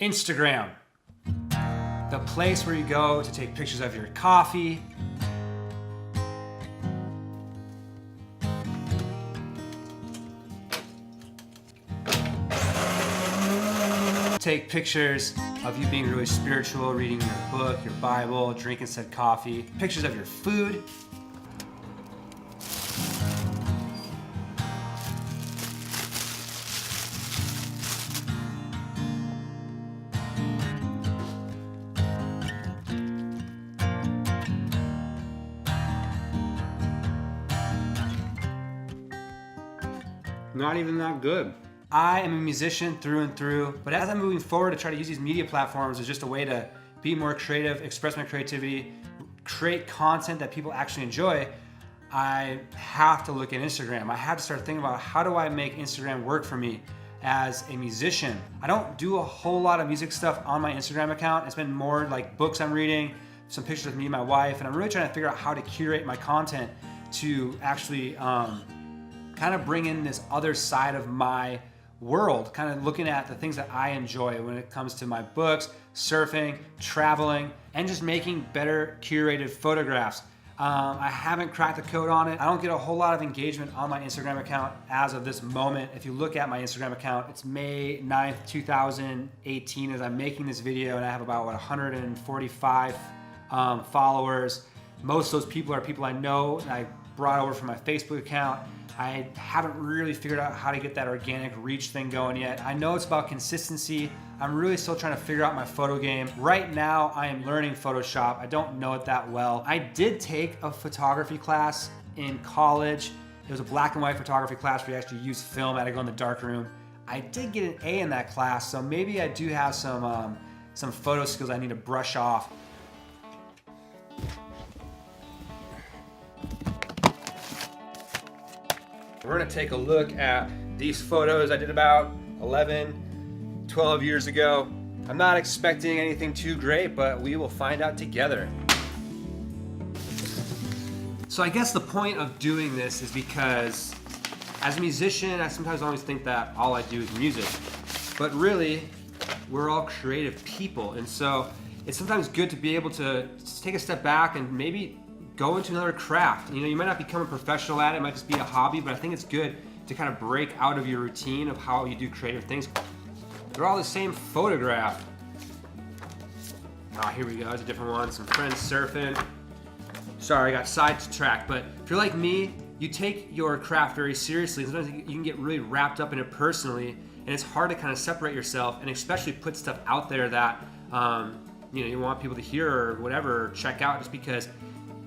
Instagram, the place where you go to take pictures of your coffee, take pictures of you being really spiritual, reading your book, your Bible, drinking said coffee, pictures of your food. Not even that good. I am a musician through and through, but as I'm moving forward to try to use these media platforms as just a way to be more creative, express my creativity, create content that people actually enjoy, I have to look at Instagram. I have to start thinking about how do I make Instagram work for me as a musician. I don't do a whole lot of music stuff on my Instagram account. It's been more like books I'm reading, some pictures of me and my wife, and I'm really trying to figure out how to curate my content to actually kind of bring in this other side of my world, kind of looking at the things that I enjoy when it comes to my books, surfing, traveling, and just making better curated photographs. I haven't cracked the code on it. I don't get a whole lot of engagement on my Instagram account as of this moment. If you look at my Instagram account, it's May 9th, 2018 as I'm making this video, and I have about 145 followers. Most of those people are people I know that I brought over from my Facebook account. I haven't really figured out how to get that organic reach thing going yet. I know it's about consistency. I'm really still trying to figure out my photo game. Right now, I am learning Photoshop. I don't know it that well. I did take a photography class in college. It was a black and white photography class where you actually use film. I had to go in the dark room. I did get an A in that class, so maybe I do have some photo skills I need to brush off. We're gonna take a look at these photos I did about 11, 12 years ago. I'm not expecting anything too great, but we will find out together. So I guess the point of doing this is because as a musician, I sometimes always think that all I do is music, but really, we're all creative people. And so it's sometimes good to be able to take a step back and maybe go into another craft. You know, you might not become a professional at it, it might just be a hobby, but I think it's good to kind of break out of your routine of how you do creative things. They're all the same photograph. Oh, here we go, there's a different one. Some friends surfing. Sorry, I got sidetracked, but if you're like me, you take your craft very seriously. Sometimes you can get really wrapped up in it personally, and it's hard to kind of separate yourself and especially put stuff out there that you know, you want people to hear or whatever, or check out, just because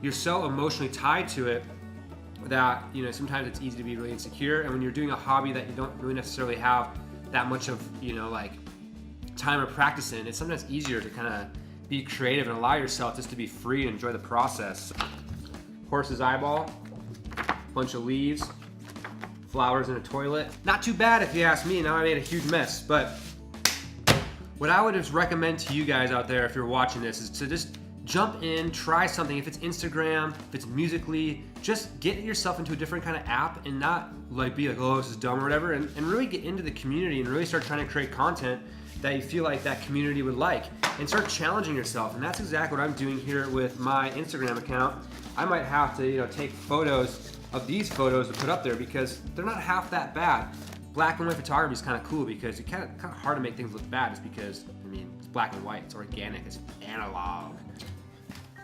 you're so emotionally tied to it that, you know, sometimes it's easy to be really insecure. And when you're doing a hobby that you don't really necessarily have that much of, you know, like time or practice in, it's sometimes easier to kind of be creative and allow yourself just to be free and enjoy the process. Horse's eyeball, bunch of leaves, flowers in a toilet. Not too bad if you ask me. Now I made a huge mess, but what I would just recommend to you guys out there if you're watching this is to just jump in, try something. If it's Instagram, if it's Musically, just get yourself into a different kind of app and not like be like, oh, this is dumb or whatever, and really get into the community and really start trying to create content that you feel like that community would like, and start challenging yourself. And that's exactly what I'm doing here with my Instagram account. I might have to, you know, take photos of these photos to put up there because they're not half that bad. Black and white photography is kind of cool because it's kind of hard to make things look bad just because, I mean, it's black and white, it's organic, it's analog.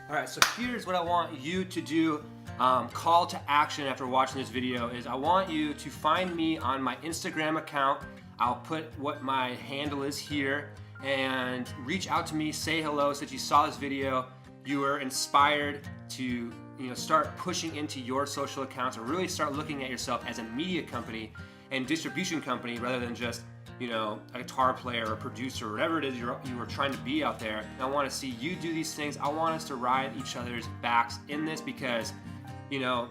All right, so here's what I want you to do. Call to action after watching this video is I want you to find me on my Instagram account. I'll put what my handle is here, and reach out to me, say hello, so that you saw this video, you were inspired to, you know, start pushing into your social accounts and really start looking at yourself as a media company and distribution company rather than just, you know, a guitar player or producer or whatever it is you are trying to be out there. And I want to see you do these things. I want us to ride each other's backs in this because, you know,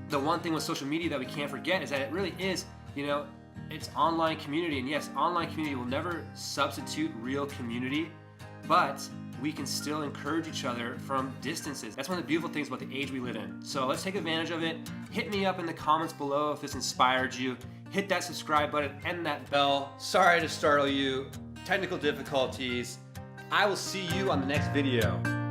the one thing with social media that we can't forget is that it really is, you know, it's online community. And yes, online community will never substitute real community, but we can still encourage each other from distances. That's one of the beautiful things about the age we live in. So let's take advantage of it. Hit me up in the comments below if this inspired you. Hit that subscribe button and that bell. Sorry to startle you. technical difficulties. I will see you on the next video.